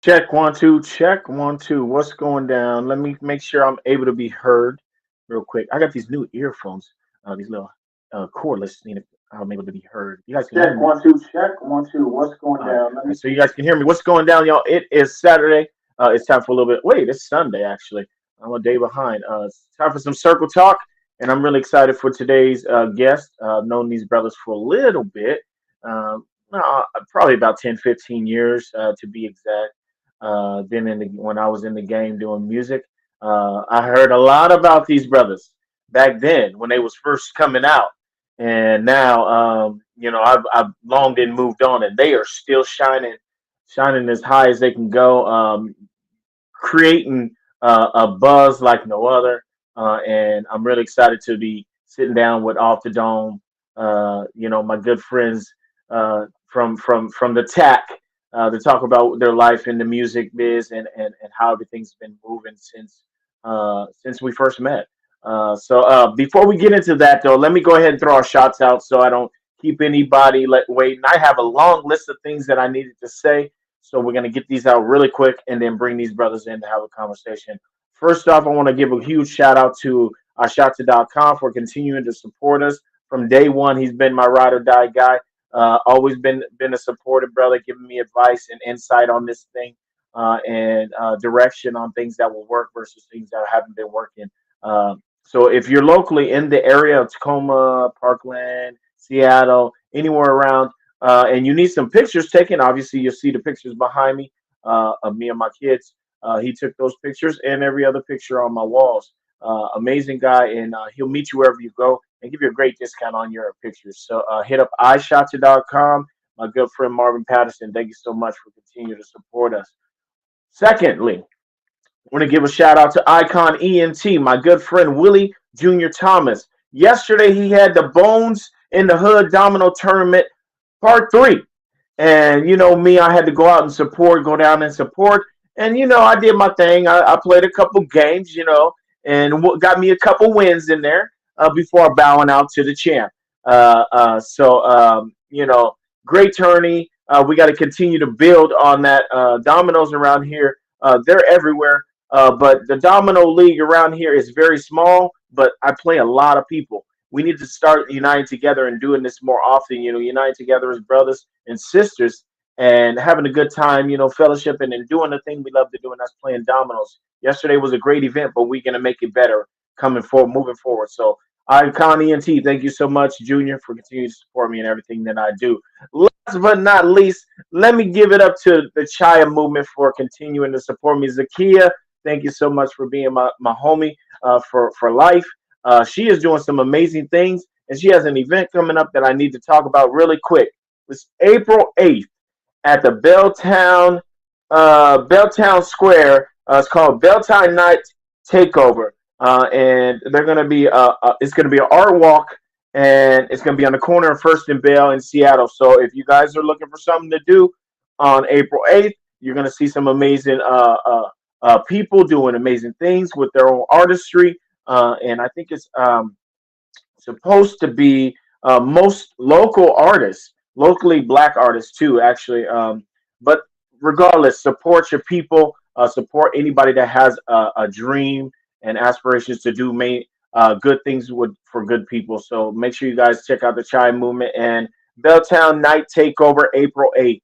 Check one, two, check one, two. What's going down? Let me make sure I'm able to be heard real quick. I got these new earphones, these little cordless, I'm able to be heard. You guys can hear Check me? one two check one two. What's going All right. down? Let me. So you guys can hear me. What's going down, y'all? It is Saturday. It's time for a little bit. Wait, it's Sunday, actually. I'm a day behind. It's time for some circle talk, and I'm really excited for today's guest. I've known these brothers for a little bit, probably about 10, 15 years to be exact. Been when I was in the game doing music. I heard a lot about these brothers back then when they was first coming out, and now I've long and moved on, and they are still shining as high as they can go, creating a buzz like no other. And I'm really excited to be sitting down with Off the Dome. My good friends from the TAC to talk about their life in the music biz and how everything's been moving since we first met. So before we get into that, though, let me go ahead and throw our shots out so I don't keep anybody waiting. I have a long list of things that I needed to say, so we're going to get these out really quick and then bring these brothers in to have a conversation. First off, I want to give a huge shout out to shotto.com for continuing to support us from day one. He's been my ride or die guy. Always been a supportive brother, giving me advice and insight on this thing, and direction on things that will work versus things that haven't been working. So if you're locally in the area of Tacoma, Parkland, Seattle, anywhere around, and you need some pictures taken, obviously you'll see the pictures behind me of me and my kids. He took those pictures and every other picture on my walls. Amazing guy, and he'll meet you wherever you go and give you a great discount on your pictures. So hit up iShotya.com. My good friend Marvin Patterson, thank you so much for continuing to support us. Secondly, I want to give a shout out to Icon ENT, my good friend Willie Jr. Thomas. Yesterday he had the Bones in the Hood Domino Tournament Part 3. And you know me, I had to go out and support, go down and support. And I did my thing. I played a couple games, and got me a couple wins in there before bowing out to the champ. Great tourney. We got to continue to build on that. Dominoes around here, they're everywhere. But the Domino League around here is very small, but I play a lot of people. We need to start uniting together and doing this more often, uniting together as brothers and sisters and having a good time, fellowshipping and doing the thing we love to do, and that's playing dominoes. Yesterday was a great event, but we're going to make it better coming forward, moving forward. So, Icon ENT, thank you so much, Junior, for continuing to support me in everything that I do. Last but not least, let me give it up to the Chaya movement for continuing to support me. Zakia, thank you so much for being my homie for life. She is doing some amazing things, and she has an event coming up that I need to talk about really quick. It's April 8th at the Belltown Square. It's called Belltown Night Takeover, and they're gonna be it's gonna be an art walk, and it's gonna be on the corner of First and Bell in Seattle. So if you guys are looking for something to do on April 8th, you're gonna see some amazing people doing amazing things with their own artistry, and I think it's supposed to be most local artists, locally black artists too, actually. But regardless, support your people, support anybody that has a dream and aspirations to do good things for good people. So make sure you guys check out the Chai Movement and Belltown Night Takeover April 8th.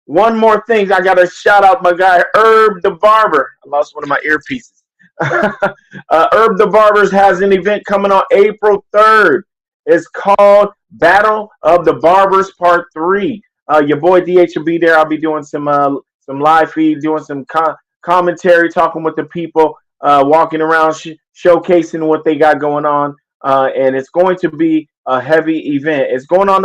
One more thing, I got to shout out my guy Herb the Barber. I lost one of my earpieces. Herb the Barbers has an event coming on April 3rd. It's called Battle of the Barbers Part 3. Your boy DH will be there. I'll be doing some live feed, doing some commentary, talking with the people, walking around, showcasing what they got going on. And it's going to be a heavy event. It's going on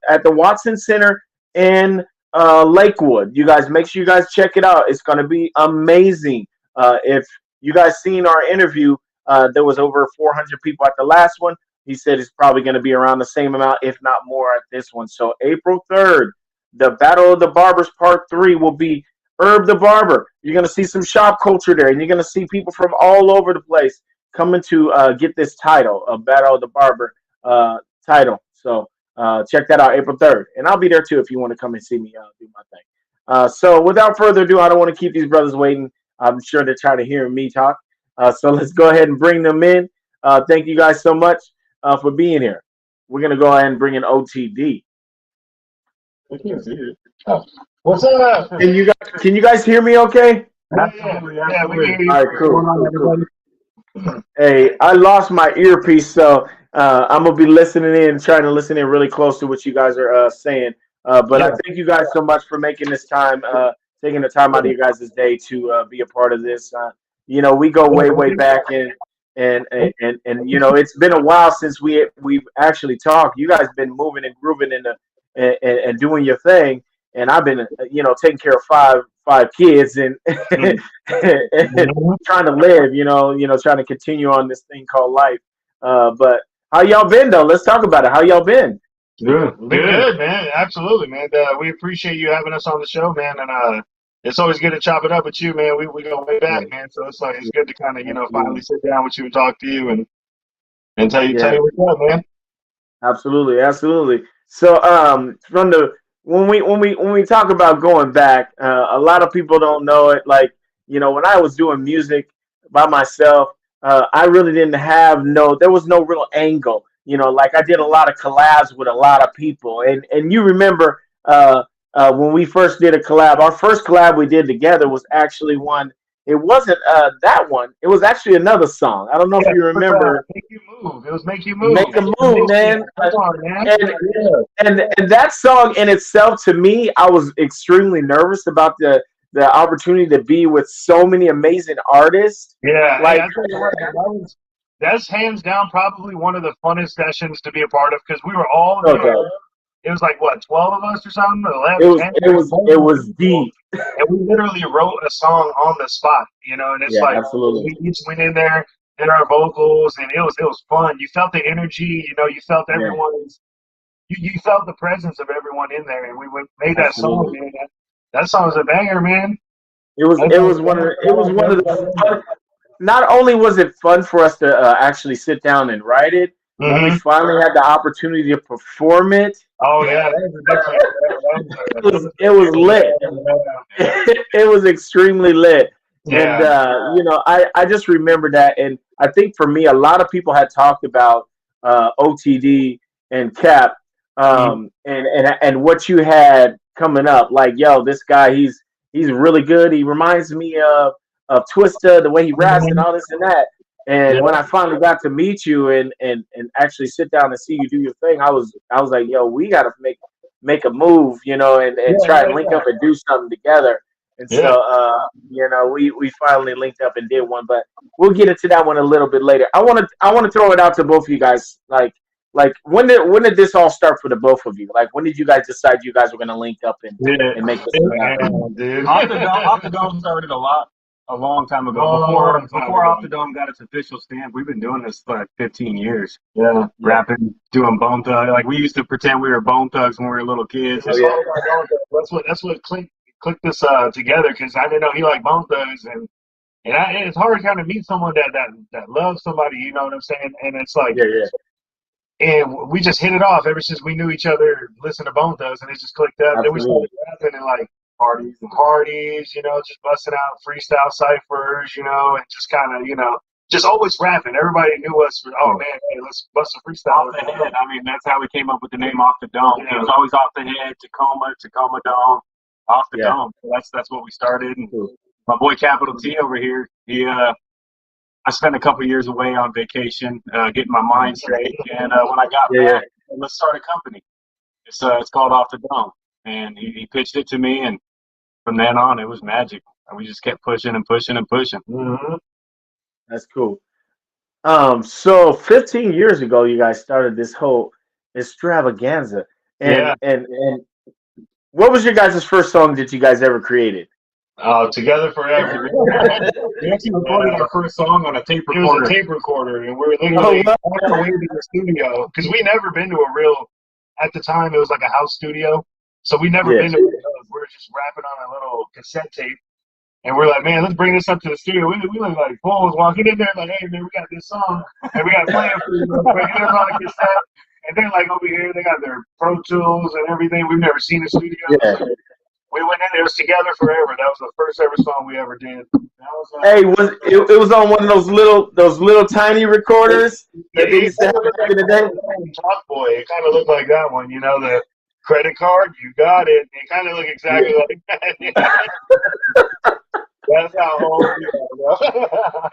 at the Watson Center in Lakewood. You guys, make sure you guys check it out. It's going to be amazing. If you guys seen our interview, there was over 400 people at the last one. He said it's probably going to be around the same amount, if not more, at this one. So April 3rd, the Battle of the Barbers Part 3 will be Herb the Barber. You're going to see some shop culture there, and you're going to see people from all over the place coming to get this title, a Battle of the Barber title. So check that out, April 3rd. And I'll be there too if you want to come and see me do my thing. So without further ado, I don't want to keep these brothers waiting. I'm sure they're tired of hearing me talk. So let's go ahead and bring them in. Thank you guys so much for being here. We're gonna go ahead and bring in O.T.D. Oh, what's up? Can you guys hear me? Okay. Absolutely, yeah, we can hear you. All right. What's Cool. going on, Cool. Cool. everybody? Hey, I lost my earpiece, so I'm gonna be listening in, trying to listen in really close to what you guys are saying. But I Yeah. thank you guys so much for making this time, taking the time out of your guys' day to be a part of this. We go way, way back, and it's been a while since we've actually talked. You guys been moving and grooving and doing your thing, and I've been taking care of five kids and and Mhm. trying to live, trying to continue on this thing called life. But how y'all been though? Let's talk about it. How y'all been? Good. Been good, man. Absolutely, man. We appreciate you having us on the show, man. And it's always good to chop it up with you, man. We go way Yeah, back, man. So it's like it's good to kind of finally absolutely. sit down with you and talk to you and tell Yeah, you what's up, man. absolutely, absolutely. So, from the when we talk about going back, a lot of people don't know it. Like, when I was doing music by myself, I really didn't have there was no real angle. Like I did a lot of collabs with a lot of people, and you remember when we first did a collab. Our first collab we did together was actually one. It wasn't that one. It was actually another song. I don't know if Yeah, you it was remember. Make You Move. It was Make You Make Move. a move, Yeah, man. come on, man. And Yeah. and that song in itself, to me, I was extremely nervous about the opportunity to be with so many amazing artists. Yeah, hey, Like, I tell you what, man, that's hands down probably one of the funnest sessions to be a part of because we were all no there. doubt, It was like what, 12 of us or something, it 11, was 10, it was it multiple was people, deep. and we literally wrote a song on the spot, and it's Yeah, like absolutely, we each went in there, did our vocals, and it was fun. You felt the energy, you felt yeah, everyone's, you felt the presence of everyone in there, and made that song, absolutely. man. That song was a banger, man. It was one of the fun, not only was it fun for us to actually sit down and write it, when we Mm-hmm. finally had the opportunity to perform it, Oh yeah, that was a different. it was lit. Yeah. It was extremely lit. And Yeah. I just remember that, and I think for me, a lot of people had talked about OTD and Cap, Mhm. and what you had coming up. Like, yo, this guy, he's really good. He reminds me of Twista, the way he raps and all this and that. And when Yeah. I finally got to meet you and actually sit down and see you do your thing, I was like, yo, we got to make a move, and Yeah. try and link Yeah. up and do something together. And Yeah. so, we finally linked up and did one, but we'll get into that one a little bit later. I want to throw it out to both of you guys. Like when did this all start for the both of you? Like when did you guys decide you guys were gonna link up and Yeah. and make this thing happen? Yeah, dude. Off the dome started a long time ago. Before Off the Dome got its official stamp, we've been doing this for like 15 years. Yeah. Yeah. Rapping, doing Bone Thugs. Like we used to pretend we were Bone Thugs when we were little kids. Oh It's yeah, all about Bone Thugs. That's what clicked this together because I didn't know he liked Bone Thugs and it's hard to kind of meet someone that loves somebody. You know what I'm saying? And it's like. yeah, yeah. And we just hit it off ever since we knew each other, listened to Bone Thugs, and it just clicked up. Then we Absolutely. started rapping and like parties, just busting out freestyle ciphers, and just kind of, just always rapping. Everybody knew us for, oh man, hey, let's bust a freestyle. Off the head. I mean, that's how we came up with the name Off the Dome. Yeah. It was always off the head, Tacoma Dome, off the Yeah. dome. So that's what we started. And Cool. my boy Capital T over here, I spent a couple years away on vacation, getting my mind straight. And when I got Yeah, yeah. back, let's start a company. It's called Off the Dome, and he pitched it to me, and from then on, it was magic. And we just kept pushing and pushing and pushing. Mm-hmm. That's cool. So 15 years ago, you guys started this whole extravaganza, and Yeah. and what was your guys' first song that you guys ever created? Together forever. We actually recorded our first song on a tape It was recorder. a tape recorder, and we were Oh, literally wow. on our way to the studio because we never been to a real. At the time, it was like a house studio, so we never Yeah. been to. We were just rapping on a little cassette tape, and we're like, man, let's bring this up to the studio. We look like fools walking in there, like, hey, man, we got this song, and we got to play it for you real quick. And it's on a cassette, and they're like over here, they got their Pro Tools and everything. We've never seen a studio. Yeah. We went in. It was Together Forever. That was the first ever song we ever did. That was, Hey, it was on one of those little tiny recorders that they it used to kind have of looked back like in the day? the Talk Boy. It kind of looked like that one. You know, the credit card. You got it. It kind of looked exactly like that. That's how old we are, bro.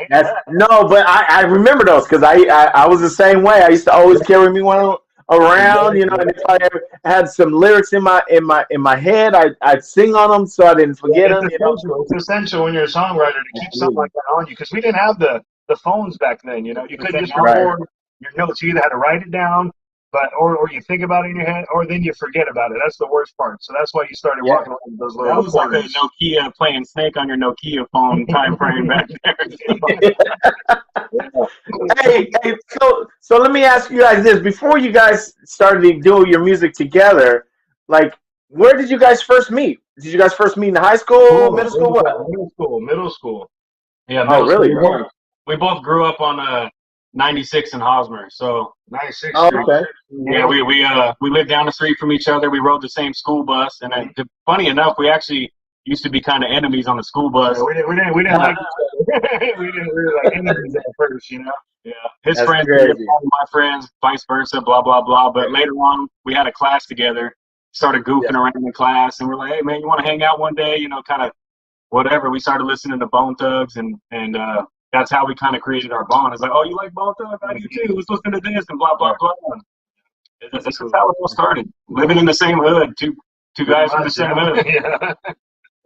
That's no, but I remember those because I was the same way. I used to always carry me one around, you know, and if I ever had some lyrics in my head, I'd sing on them so I didn't forget It's them, you know. essential. It's essential when you're a songwriter to keep something Absolutely. like that on you because we didn't have the phones back then. You know, you couldn't just Right. record your notes. You either had to write it down, but or you think about it in your head, or then you forget about it. That's the worst part. So that's why you started Yeah. walking around with those That little was like a recorders. Nokia playing Snake on your Nokia phone time frame back there. So let me ask you guys this: before you guys started doing your music together, like, where did you guys first meet? Did you guys first meet in high school, middle school, what? Middle school. Yeah, Oh, middle really? school. Man. We both grew up on 96 in Hosmer, so 96th Oh, Street. okay. yeah, we lived down the street from each other. We rode the same school bus, and funny enough, we actually used to be kind of enemies on the school bus. Yeah, we didn't like each other. We didn't really like enemies at first, you know. Yeah, his That's friends crazy. were my friends, vice versa, blah blah blah. But later on, we had a class together, started goofing Yeah. around in class, and we're like, "Hey man, you want to hang out one day?" You know, kind of whatever. We started listening to Bone Thugs, and that's how we kind of created our bond. It's like, "Oh, you like Bone Thugs? I do too. Let's listen to this," and blah blah blah. And this is how it all started. Living in the same hood, two guys from the same hood. Yeah.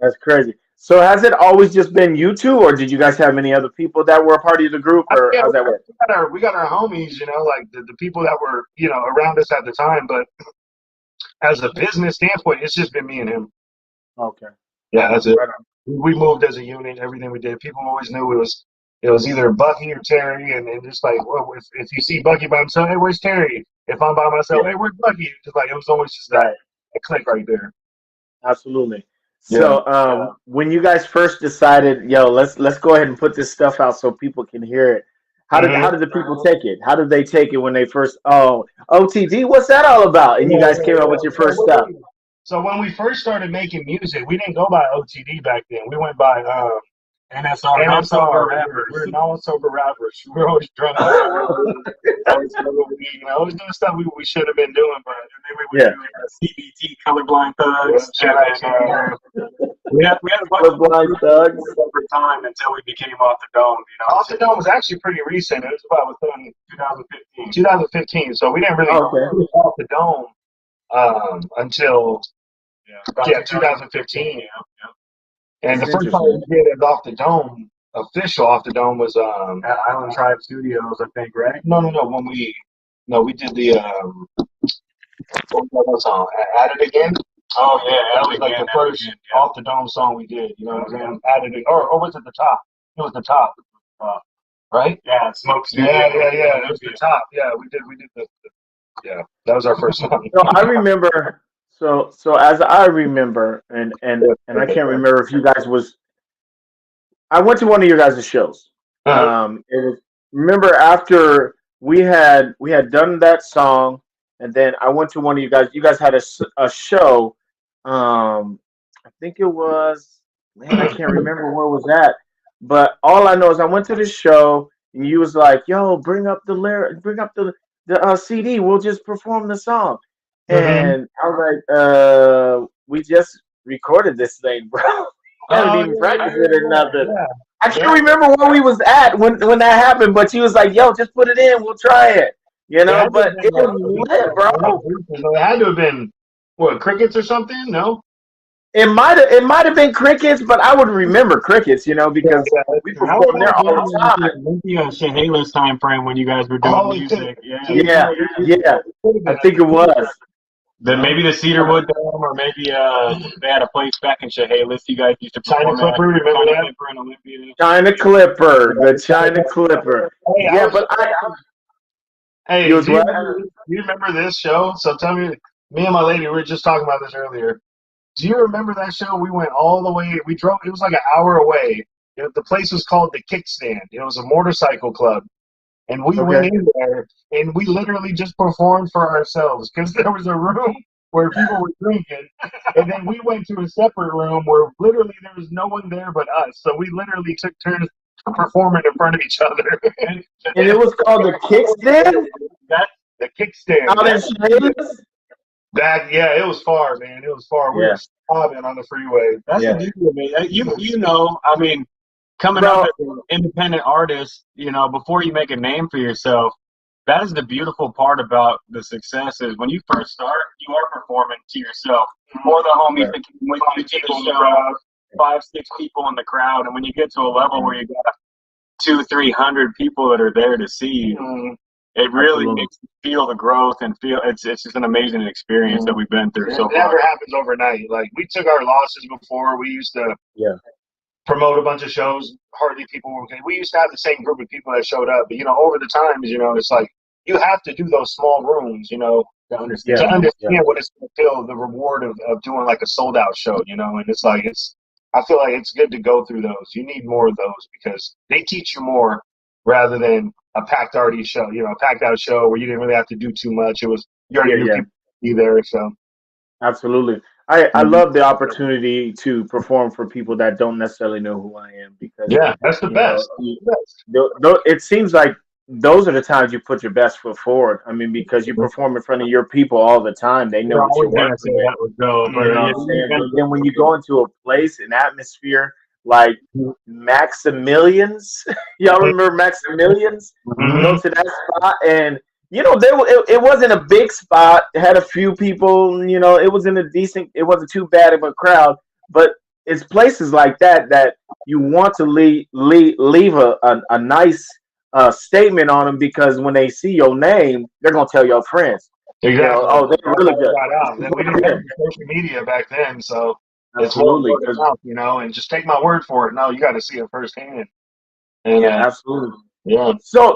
That's crazy. So has it always just been you two, or did you guys have any other people that were a part of the group, or Yeah, how's that work? we got our homies, you know, like the people that were, you know, around us at the time. But as a business standpoint, it's just been me and him. Okay. Yeah, that's it. Right on. We moved as a unit. Everything we did, people always knew it was either Bucky or Terry, and just like, well, if you see Bucky by himself, hey, where's Terry? If I'm by myself, Yeah. hey, where's Bucky? Just like it was always just Right. that click right there. Absolutely. Yeah. So when you guys first decided, yo, let's go ahead and put this stuff out so people can hear it. How did the people take it? How did they take it when they first O.T.D, what's that all about? And you guys came out with your first stuff. So when we first started making music, we didn't go by O.T.D back then. We went by NSR, not sober rappers. We're non-sober rappers. We're always drunk. Always always doing stuff we should have been doing, but We were doing CBT, colorblind thugs. We had a bunch of Colorblind thugs. over time until we became Off the Dome. You know, Off the Dome was actually pretty recent. It was about within 2015. 2015. So we didn't really go Off the Dome until 2015. And the first time we did it Off the Dome, official Off the Dome, was At Island Tribe Studios, I think, right? no. When we did the what was that song? At It Again. Oh yeah, That was like the first Off the Dome song we did. You know what I'm saying? At It, or was it the top? It was the top. Right? Yeah, Smoke Studio. Yeah. It was the top. Yeah, we did the yeah. That was our first song. So I remember. So as I remember, and I can't remember if you guys was. I went to one of your guys' shows. It was, remember after we had done that song, and then I went to one of you guys. You guys had a show. I think it was, man, I can't remember where it was at. But all I know is I went to the show, and you was like, "Yo, bring up the lyric, bring up the CD. We'll just perform the song." And I was like, "We just recorded this thing, bro. We haven't even practiced it or nothing." Yeah. I can't remember where we was at when that happened, but she was like, "Yo, just put it in. We'll try it." You know, but it was lit, bro. It had to have been what, Crickets or something? No. It might have been Crickets, but I would remember Crickets, you know, because we performed there all the time. Maybe a Chehalis time frame when you guys were doing music. Yeah. I think it was. Then maybe the Cedarwood Dome, or maybe they had a place back in Chehalis. You guys used to China perform Clipper, remember China that? Clipper in Olympia. China Clipper, the China Clipper. Hey, But hey, You was do you what? remember this show? So tell me and my lady, we were just talking about this earlier. Do you remember that show? We went all the way. We drove. It was like an hour away. The place was called the Kickstand. It was a motorcycle club, and we went in there, and we literally just performed for ourselves because there was a room where people were drinking, and then we went to a separate room where literally there was no one there but us. So we literally took turns performing in front of each other. And it was called the Kickstand That's the kickstand. out in Shades. It was far, man. It was far. We were stopping on the freeway. That's the beauty of it. You know, I mean, coming up as an independent artist, you know, before you make a name for yourself, that is the beautiful part about the success is when you first start, you are performing to yourself. More the homies that can wait to the show, 5, 6 people in the crowd, and when you get to a level where you got 200-300 people that are there to see you, it really makes you feel the growth and feel it's just an amazing experience that we've been through so far. It never happens overnight. Like we took our losses before. We used to promote a bunch of shows. Hardly people were. We used to have the same group of people that showed up, but you know, over the times, you know, it's like you have to do those small rooms, you know, to understand what it's going to feel, the reward of doing like a sold out show, you know, and it's like I feel like it's good to go through those. You need more of those because they teach you more rather than a packed out show where you didn't really have to do too much. It was you already knew people be there. So absolutely, I love the opportunity to perform for people that don't necessarily know who I am because that's the best. It seems like those are the times you put your best foot forward. I mean, because you perform in front of your people all the time, they know what you're working with. You know what I'm saying? But then when you go into a place, an atmosphere like Maximilians, y'all remember Maximilians? You go to that spot, and you know it wasn't a big spot. It had a few people. You know, it wasn't it wasn't too bad of a crowd, but it's places like that you want to leave a nice statement on them because when they see your name, they're gonna tell your friends. Exactly. You know, they're really good. We didn't have social media back then, so it's more word of mouth, you know. And just take my word for it. No, you got to see it firsthand. And, absolutely. Yeah. So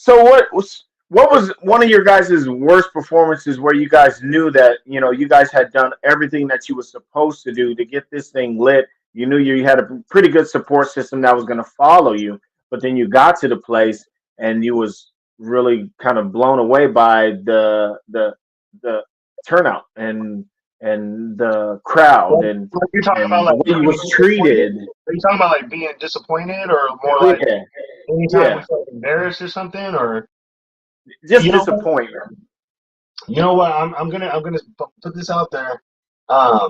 what was one of your guys' worst performances where you guys knew that you guys had done everything that you were supposed to do to get this thing lit? You knew you had a pretty good support system that was going to follow you. But then you got to the place and you was really kind of blown away by the turnout and the crowd and you're talking about the way you was treated. Are you talking about like being disappointed or more like anytime we felt embarrassed or something or just disappointment? You know what? I'm gonna put this out there. I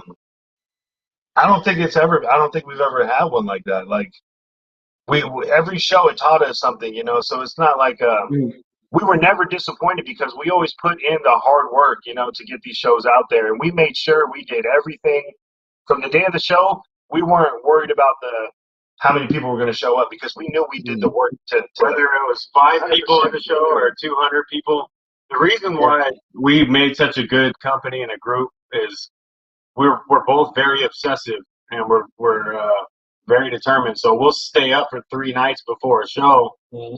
don't think we've ever had one like that. Like. Every show it taught us something, you know. So it's not like we were never disappointed because we always put in the hard work, you know, to get these shows out there, and we made sure we did everything from the day of the show. We weren't worried about how many people were going to show up because we knew we did the work to whether it was 5 people at the show or 200 people. The reason why we made such a good company and a group is we're both very obsessive and we're very determined. So we'll stay up for 3 nights before a show,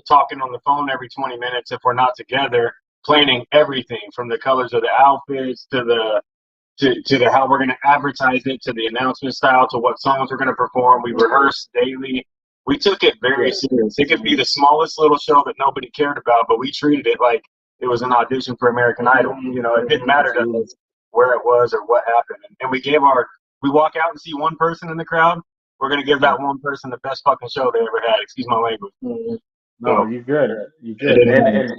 talking on the phone every 20 minutes if we're not together, planning everything from the colors of the outfits to the how we're going to advertise it, to the announcement style, to what songs we're going to perform. We rehearse daily. We took it very serious. It could be the smallest little show that nobody cared about, but we treated it like it was an audition for American Idol. You know, it didn't matter to us where it was or what happened. And we walk out and see one person in the crowd, we're going to give that one person the best fucking show they ever had. Excuse my language. No, you're good. You're good.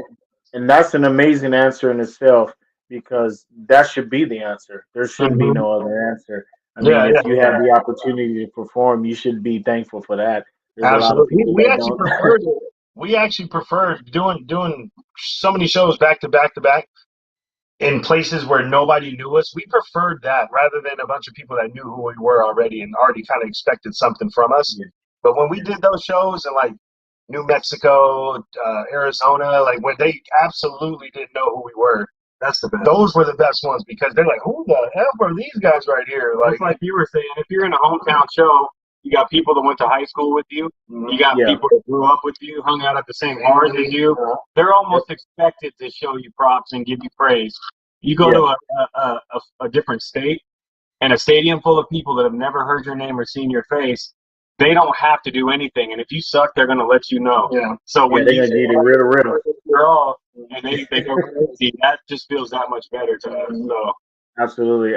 And that's an amazing answer in itself because that should be the answer. There should be no other answer. I mean, if you have the opportunity to perform, you should be thankful for that. There's absolutely. We actually preferred doing so many shows back to back to back in places where nobody knew us. We preferred that rather than a bunch of people that knew who we were already and already kind of expected something from us. But when we did those shows in like New Mexico, Arizona, like when they absolutely didn't know who we were, that's the best. Those were the best ones because they're like, who the hell are these guys right here? Like, it's like you were saying, if you're in a hometown show, you got people that went to high school with you. You got people that grew up with you, hung out at the same bars as you. They're almost expected to show you props and give you praise. You go to a different state and a stadium full of people that have never heard your name or seen your face. They don't have to do anything, and if you suck, they're gonna let you know. So when they're gonna need it real. You're all, and they go crazy. That just feels that much better to us. So Absolutely.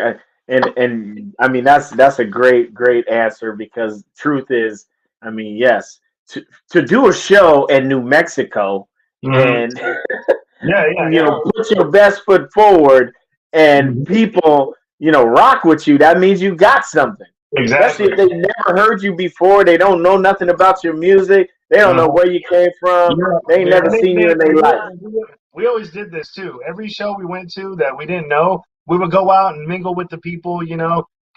And I mean that's a great answer because truth is, I mean, yes, to do a show in New Mexico Hmm. and Yeah, yeah, yeah. put your best foot forward and Mhm. people, rock with you, that means you got something. Especially Exactly. if they never heard you before, they don't know nothing about your music, they don't know Uh-huh. where you came from, Yeah, they ain't never And seen you in their life. we always did this too. Every show we went to that we didn't know, we would go out and mingle with the people.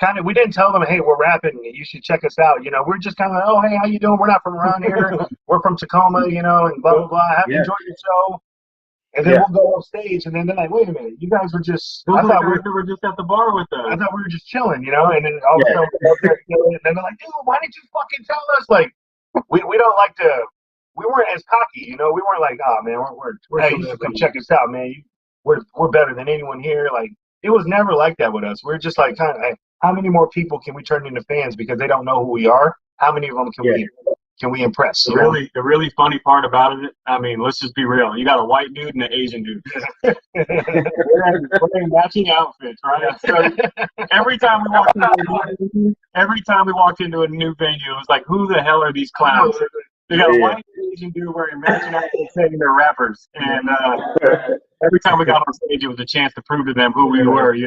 Kind of. We didn't tell them, "Hey, we're rapping. You should check us out." We're just kind of like, "Oh, hey, how you doing? We're not from around here. We're from Tacoma. And blah blah blah. Yeah, Enjoy your show." And then yeah, we'll go off stage, and then they're like, "Wait a minute, you guys were just." those are the guys that were just at the bar with I us. thought we were just chilling. And then all of a yeah, sudden we're up there chilling, and then they're like, "Dude, why didn't you fucking tell us?" Like, we don't like to. We weren't as cocky. We weren't like, "Oh man, we're hey, you should come check us out, man. We're better than anyone here." Like, it was never like that with us. We're just like kind of, hey, how many more people can we turn into fans because they don't know who we are? How many of them can yeah. we impress? The really funny part about it, I mean, let's just be real. You got a white dude and an Asian dude. Wearing matching outfits, right? So every time we walked into a new venue, it was like, who the hell are these clowns? They got a Yeah. white and Asian dude wearing matching outfits saying they're rappers. And every time we got on stage, it was a chance to prove to them who we were. It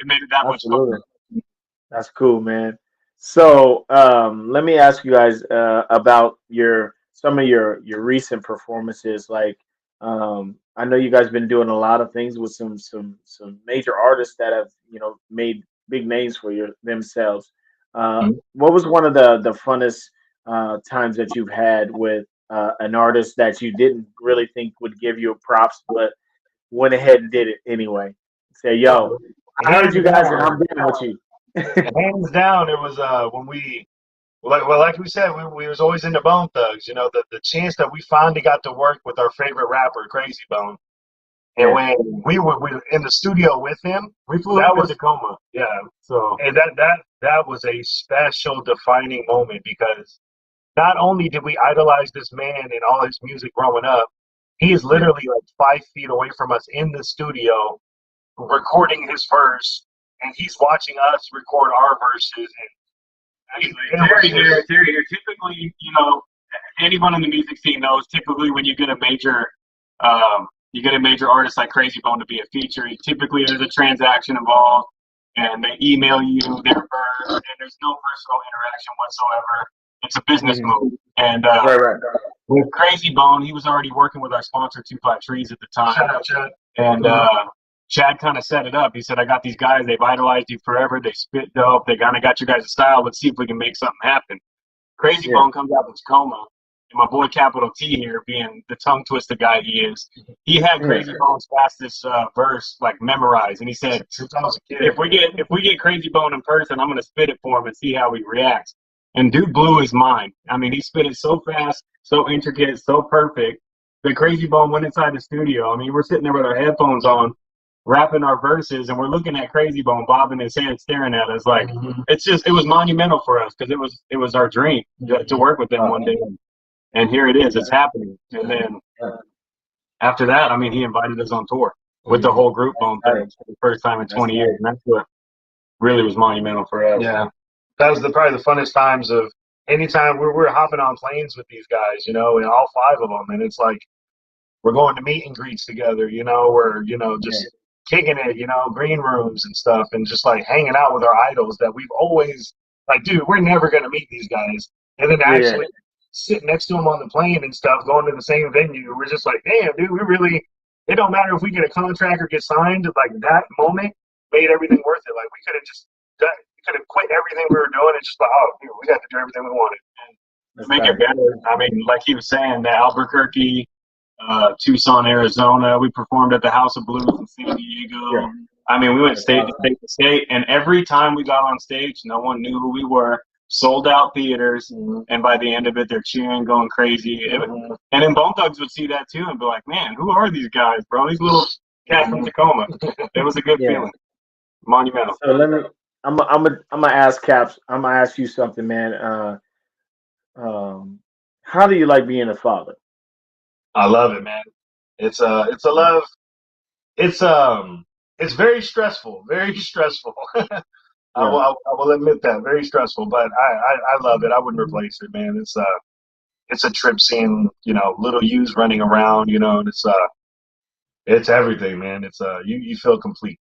made it that much Absolutely. fun. That's cool, man. So, let me ask you guys about your some of your recent performances. Like, I know you guys been doing a lot of things with some major artists that have made big names for themselves. What was one of the funnest times that you've had with an artist that you didn't really think would give you props, but went ahead and did it anyway? Say, yo, I heard Hands you guys, and down, I'm down with you. hands down, it was when we like we said, we was always into Bone Thugs. The chance that we finally got to work with our favorite rapper, Crazy Bone, and Yeah, when we were in the studio with him, We flew that into was Tacoma. yeah, So and that was a special defining moment because not only did we idolize this man and all his music growing up, he is yeah, literally like 5 feet away from us in the studio recording his verse, and he's watching us record our verses. And Terry here. Typically, anyone in the music scene knows. Typically, when you get a major artist like Crazy Bone to be a feature, typically there's a transaction involved, and they email you their verse, and there's no personal interaction whatsoever. It's a business mhm. move. And Right, right. with Crazy Bone, he was already working with our sponsor, Two Flat Trees, at the time. shout out, Chad. And Chad kind of set it up. He said, I got these guys. They've idolized you forever. They spit dope. They kind of got your guys' style. Let's see if we can make something happen. Crazy Yeah, Bone comes out to Tacoma. And my boy Capital T here, being the tongue twister guy he is, he had yeah, Crazy Bone's fastest verse like memorized. And he said, Since I was a kid. if we get Crazy Bone in person, I'm gonna spit it for him and see how he reacts. And dude blew his mind. I mean, he spit it so fast, so intricate, so perfect. The Crazy Bone went inside the studio. I mean, we're sitting there with our headphones on, rapping our verses, and we're looking at Crazy Bone bobbing his head, staring at us like Mhm. it was monumental for us because it was our dream to work with them one day, and here it is, it's happening. And then yeah. after that, I mean, he invited us on tour with the whole group Bone Right. Thugs for the first time in That's 20 right. years, and that's what really was monumental for us. Yeah, that was probably the funnest times of anytime we're hopping on planes with these guys, and all 5 of them, and it's like we're going to meet and greets together, we're Yeah, just kicking it, green rooms and stuff, and just like hanging out with our idols that we've always like, dude, we're never gonna meet these guys, and then yeah, actually sit next to them on the plane and stuff, going to the same venue, we're just like, damn, dude, we really. It don't matter if we get a contract or get signed. Like that moment made everything worth it. Like we could have just done, we could have quit everything we were doing and just like, oh, dude, we got to do everything we wanted. To that's make it right. better, I mean, like he was saying, the Albuquerque, Tucson, Arizona, we performed at the House of Blues in San Yeah, Diego. I mean, we went that's state to awesome. state to state, and every time we got on stage, no one knew who we were. Sold out theaters, Mm-hmm. and by the end of it, they're cheering, going crazy. Mm-hmm. And then Bone Thugs would see that too and be like, "Man, who are these guys, bro? These little cats from Tacoma." It was a good Yeah. feeling, monumental. So let me. I'm gonna ask Caps. I'm gonna ask you something, man. How do you like being a father? I love it, man. It's a love. It's it's very stressful, very stressful. I Yeah. will admit that, very stressful. But I love it. I wouldn't replace it, man. It's a trip seeing little yous running around, and it's everything, man. It's you feel complete,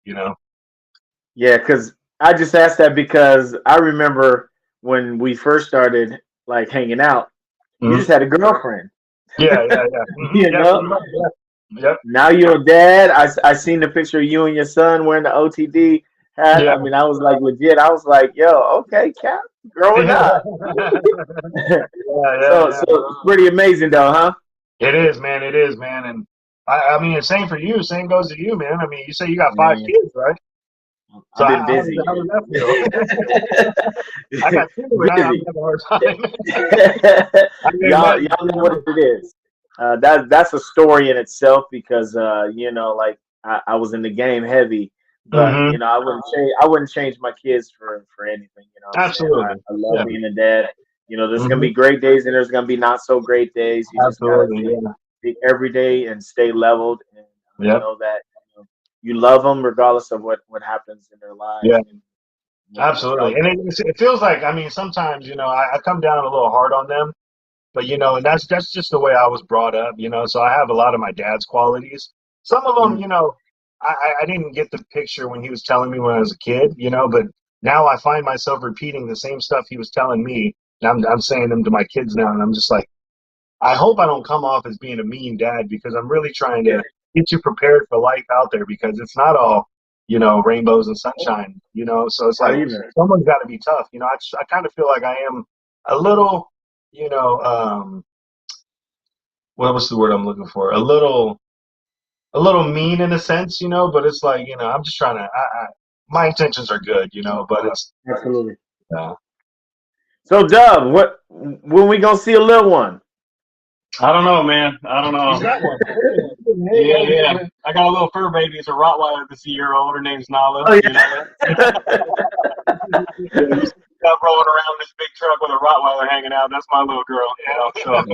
Yeah, because I just asked that because I remember when we first started like hanging out, you Mhm. just had a girlfriend, Yeah, yeah, yeah. you Yeah, know. pretty much. Yeah. Yep. Now you're a dad. I seen the picture of you and your son wearing the O.T.D hat. Yeah. I mean, I was like legit. I was like, yo, okay, Cap, growing up. Yeah, yeah, So yeah. it's pretty amazing though, huh? It is, man. It is, man. And I mean, same for you. Same goes to you, man. I mean, you say you got 5 Man, kids, right? So I've been busy. how does that feel? I got 2, and I'm Busy. having a hard time. I can imagine. Y'all know what it is. That's a story in itself because like I was in the game heavy, but Mm-hmm. I wouldn't change my kids for anything. You know what I'm saying? Absolutely. I love Yeah. being a dad. There's gonna Mm-hmm. be great days and there's gonna be not so great days. You just gotta Absolutely. Yeah. take every day and stay leveled and Yep. know that you love them regardless of what happens in their Yeah. lives. And what y'all Absolutely. And do. it feels like, I mean, sometimes, I come down a little hard on them, but, and that's just the way I was brought up, so I have a lot of my dad's qualities. Some of them, Mm. I didn't get the picture when he was telling me when I was a kid, but now I find myself repeating the same stuff he was telling me. And I'm saying them to my kids now, and I'm just like, I hope I don't come off as being a mean dad because I'm really trying Yeah. to get you prepared for life out there because it's not all, rainbows and sunshine, so it's Not like even. someone's got to be tough. I kind of feel like I am a little, what was the word I'm looking for? A little mean in a sense, but it's like, I'm just trying to, my intentions are good, but it's, Absolutely. uh, So, Dub, when we gonna see a little one? I don't know, man. I don't he's know. got one. Yeah, yeah. I got a little fur baby. It's a Rottweiler that's a year old. Her name's Nala. Oh You know? Yeah, you see stuff rolling around in this big truck with a Rottweiler hanging out. That's my little girl. So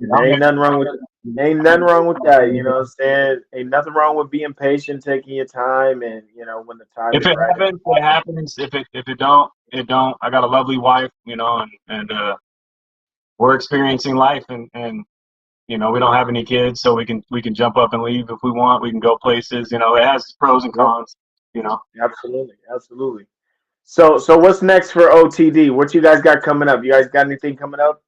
There ain't nothing wrong with that. You know what I'm saying? Ain't nothing wrong with being patient, taking your time, and when the time if is it right. happens, it happens. If it don't, it don't. I got a lovely wife, and we're experiencing life, and we don't have any kids, so we can jump up and leave if we want. We can go places. It has pros and Yep, cons. absolutely, absolutely. So what's next for O.T.D? What you guys got coming up? You guys got anything coming up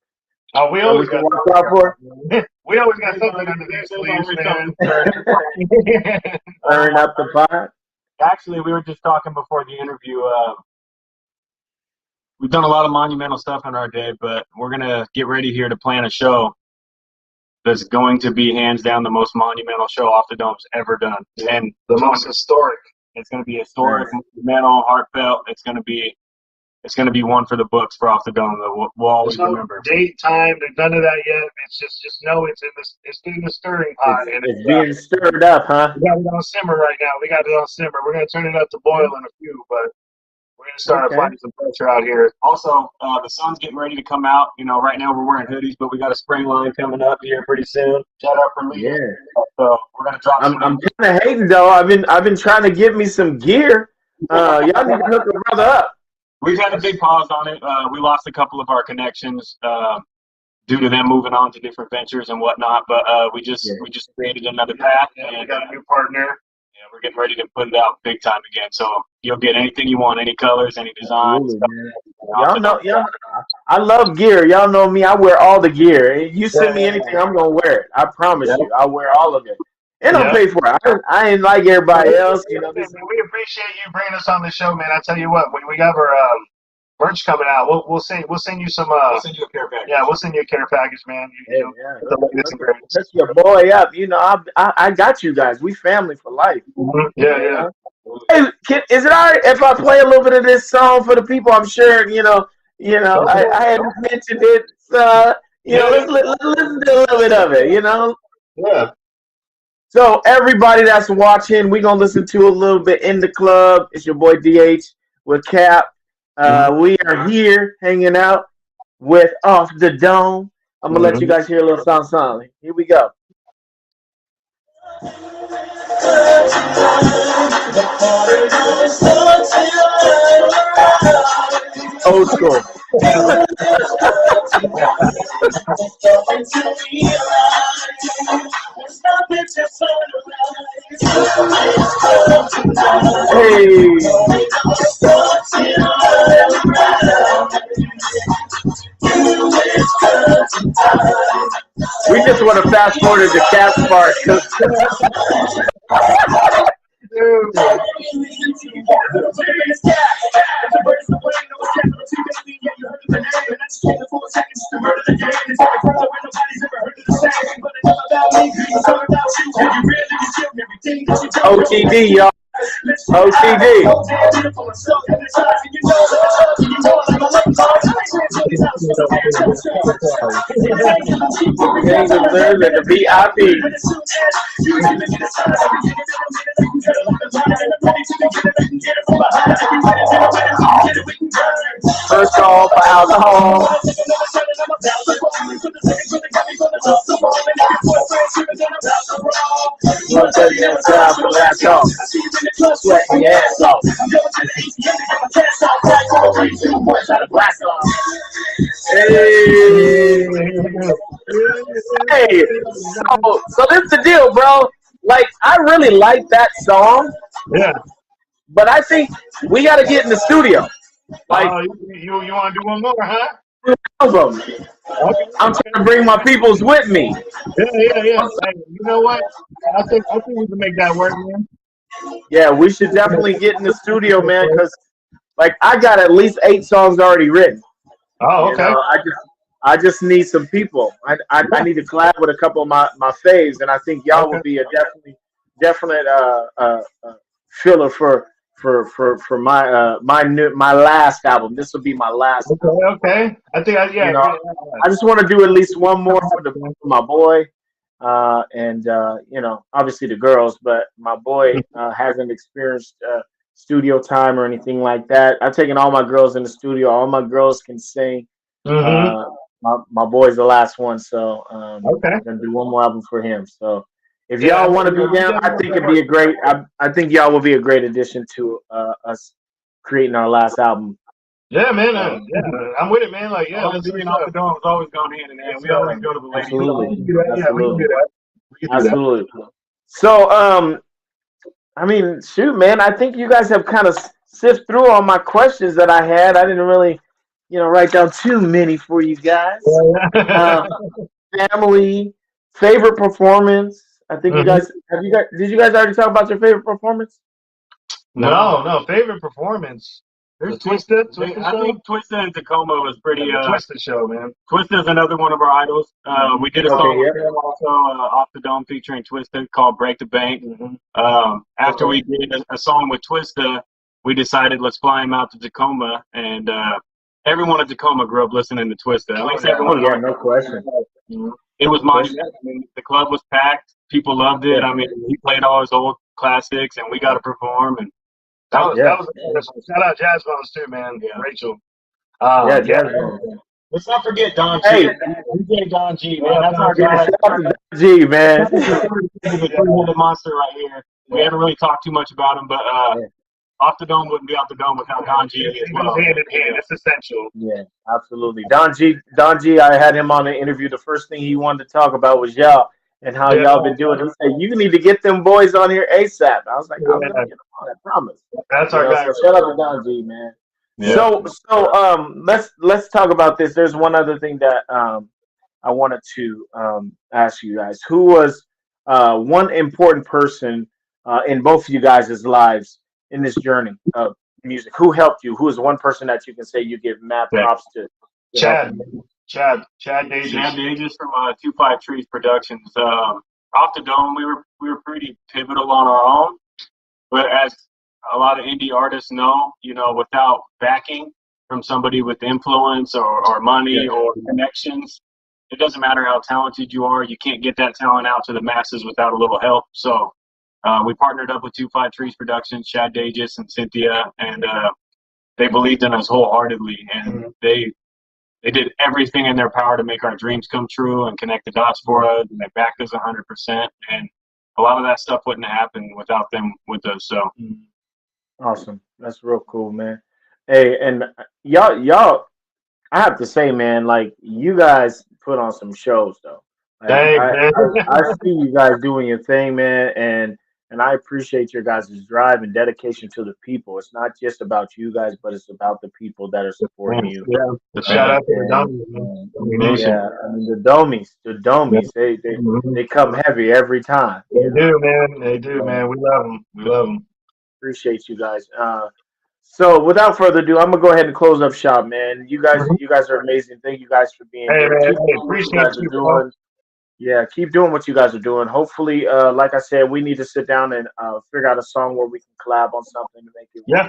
Oh, we that we always can got watch something out for? coming, man. We always got something under these There's sleeves, always man. something. Burn up the pot. Actually, we were just talking before the interview. We've done a lot of monumental stuff in our day, but we're gonna get ready here to plan a show that's going to be hands down the most monumental show Off the Dome's ever done, and The most historic. it's gonna be historic, Nice. monumental, heartfelt. It's gonna be one for the books for Off the Dome that we'll always There's no remember. date, time, there's none of that yet. It's just know it's in the stirring pot, and It's being stirred up, huh? we got it on simmer right now. We got it on simmer. We're gonna turn it up to boil in a few, but we're gonna start Okay. applying some pressure out here. Also, the sun's getting ready to come out. Right now we're wearing hoodies, but we got a spring line coming up here pretty soon. Shout out for Yeah. Leah. So we're gonna drop some. I'm kind of hating though. I've been trying to get me some gear. Y'all need to hook a brother up. We've had a big pause on it. We lost a couple of our connections due to them moving on to different ventures and whatnot. But we just created another path, We and got a new partner. we're getting ready to put it out big time again. So you'll get anything you want, any colors, any designs. Absolutely, man. Y'all. I love gear. Y'all know me. I wear all the gear. You send me anything, I'm gonna wear it. I promise you. I'll wear all of it. And I'll pay for it. I ain't like everybody else. We appreciate you bringing us on the show, man. I tell you what, we got our merch coming out. We'll send you some. I'll send you a care package. Yeah, we'll send you a care package, man. The latest and greatest. Hook your boy up. I got you guys. We family for life. Mm-hmm. Yeah. Hey, is it all right if I play a little bit of this song for the people? I'm sure I had mentioned it. Let's listen to a little bit of it. Yeah. So everybody that's watching, we're gonna listen to a little bit in the club. It's your boy DH with Cap. We are here hanging out with Off the Dome. I'm gonna let you guys hear a little song. Here we go. Old school. Hey. We just want to fast forward to the cat part. O.T.D, y'all. O.T.D. The VIP. First call for alcohol. Sweat your ass off. Hey. Hey. So this is the deal, bro. Like, I really like that song. Yeah. But I think we got to get in the studio. Like, you want to do one more, huh? Album. Okay. I'm trying to bring my peoples with me. Yeah. Hey, you know what? I think we can make that work, man. Yeah, we should definitely get in the studio, man, because like I got at least 8 songs already written. Oh, okay. You know, I just need some people. I need to collab with a couple of my faves, and I think y'all will be a definite filler for my last album. This will be my last. Okay. I think I just want to do at least one more for my boy. And obviously the girls, but my boy hasn't experienced studio time or anything like that. I've taken all my girls in the studio. All my girls can sing. Mm-hmm. My boy's the last one, so okay. I'm gonna do one more album for him. So if y'all want to be down, I think it'd be a great. I think y'all will be a great addition to us creating our last album. Yeah, man. I'm with it, man. Like, yeah, let's do it. Off the Dome has always gone hand in hand. We always go to the ladies. Absolutely. Yeah, we can do that. Absolutely. So, I mean, shoot, man, I think you guys have kind of sifted through all my questions that I had. I didn't really, write down too many for you guys. Family, favorite performance. I think you guys did you guys already talk about your favorite performance? No, favorite performance. There's Twisted. I think Twisted and Tacoma was pretty. Twisted show, man. Twisted is another one of our idols. We did a song with him also off the Dome featuring Twisted called "Break the Bank." After we did a song with Twisted, we decided let's fly him out to Tacoma, and everyone at Tacoma grew up listening to Twisted. At least everyone. Yeah, no question. It was monumental. I mean, the club was packed. People loved it. I mean, he played all his old classics, and we got to perform. And that was shout out Jazz Bones too, man. Yeah. Rachel. Jazz Bones. Let's not forget Don G. Hey, DJ Don G, man. That's our guy. Shout out to Don G, man. He's a three-headed monster right here. We haven't really talked too much about him, but Off the Dome wouldn't be Off the Dome without Don G. It goes hand in hand. It's essential. Yeah, absolutely. Don G, I had him on the interview. The first thing he wanted to talk about was y'all and how y'all been doing. He said, you need to get them boys on here ASAP. I was like, I'm going to get them on, I promise. That's our guy. So shout out to Don G, man. Yeah. So let's talk about this. There's one other thing that I wanted to ask you guys. Who was one important person in both of you guys' lives in this journey of music? Who helped you? Who is one person that you can say you give mad props to? Chad Dages. Chad Dages from 25 Trees Productions. Off the Dome, we were pretty pivotal on our own, but as a lot of indie artists know, without backing from somebody with influence or money or connections, it doesn't matter how talented you are. You can't get that talent out to the masses without a little help. So we partnered up with 25 Trees Productions, Chad Dages and Cynthia, and they believed in us wholeheartedly, and they did everything in their power to make our dreams come true and connect the dots for us, and they backed us 100%. And a lot of that stuff wouldn't have happened without them with us. So Awesome. That's real cool, man. Hey, and y'all, I have to say, man, like you guys put on some shows though. Like Thanks, man. I see you guys doing your thing, man, and I appreciate your guys' drive and dedication to the people. It's not just about you guys, but it's about the people that are supporting you. Yeah. Shout out to the Domies, man. Domination. Yeah, I mean the Domies, they come heavy every time. They do, man. They do, man. We love them. We love them. Appreciate you guys. So without further ado, I'm gonna go ahead and close up shop, man. You guys are amazing. Thank you guys for being Hey, here. man. Keep Hey, doing what you appreciate guys you, are bro. doing. Yeah, keep doing what you guys are doing. Hopefully, like I said, we need to sit down and figure out a song where we can collab on something to make it work Yeah.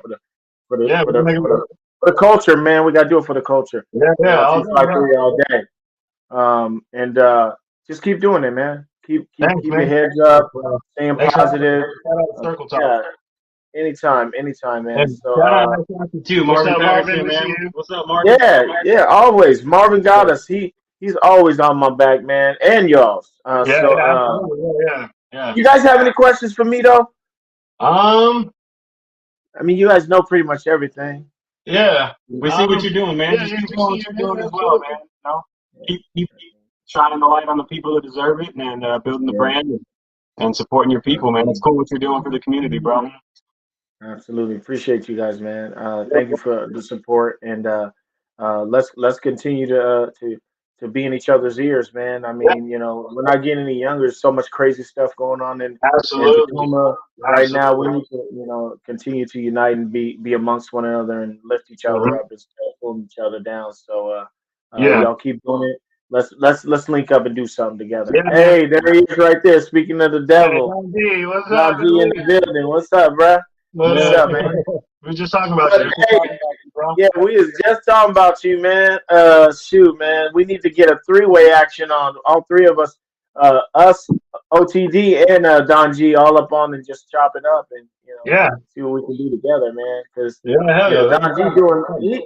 for the Yeah, we can make it work. for the culture, man. We gotta do it for the culture. Yeah, You yeah. know, All two day, five yeah. three all day. And just keep doing it, man. Thanks, Keep your man. heads up, Well, staying thanks for having me. positive. Shout out to Circle Talk. Yeah, anytime, man. And So shout out to too, What's Marvin up, Patterson, Marvin? We see man. you. What's up, Marvin? yeah, always. Marvin got us. He's always on my back, man, and y'all's. Yeah, So yeah, absolutely. Yeah. you guys have any questions for me though? Um, I mean, you guys know pretty much everything. yeah. We see what you're doing, man. Yeah, Just yeah, keep we doing see what you, you're man. doing as well, Absolutely. man. You know, keep shining the light on the people who deserve it, and building the Yeah. brand and supporting your people, man. It's cool what you're doing for the community, bro. Absolutely, appreciate you guys, man. Thank you for the support, and let's continue to be in each other's ears, man. I mean, you know, we're not getting any younger. There's so much crazy stuff going on in Absolutely. Tacoma right now. We Absolutely. need to, you know, continue to unite and be amongst one another and lift each other up instead of pulling each other down. So, Yeah. y'all keep doing it. Let's link up and do something together. Yeah, man. Hey, there he is right there. Speaking of the Hey, devil, John D, what's John up? G in the building. What's up, bruh? But, What's up, man? we were just talking about But, you. hey, Bro. yeah, we was just talking about you, man. Shoot, man, we need to get a three-way action on all three of us, us, O.T.D, and Don G, all up on and just chop it up and Yeah. see what we can do together, man. Because Yeah, hell yeah. Don G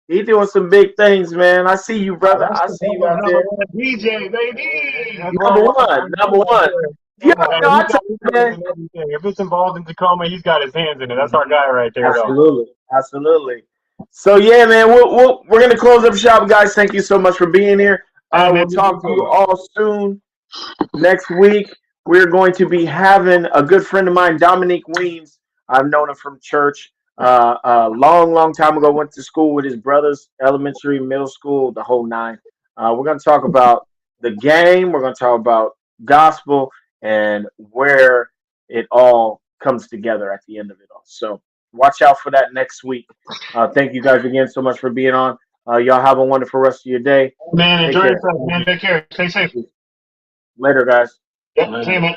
he doing some big things, man. I see you, brother. I see you out there. DJ, baby. Number one. Yeah, Hey, no, I he's got tell his you, hands man. in everything. If it's involved in Tacoma, he's got his hands in it. That's our guy right there, though. Absolutely. So yeah, man, we're gonna close up shop, guys. Thank you so much for being here. We'll talk to you all soon. Next week, we're going to be having a good friend of mine, Dominique Weens. I've known him from church. A long time ago, went to school with his brothers, elementary, middle school, the whole nine. We're going to talk about the game. We're going to talk about gospel and where it all comes together at the end of it all. So watch out for that next week. Thank you guys again so much for being on. Y'all have a wonderful rest of your day. Man, Take enjoy care. yourself, man. Take care. Stay safe. Later, guys. Yeah, see you, man.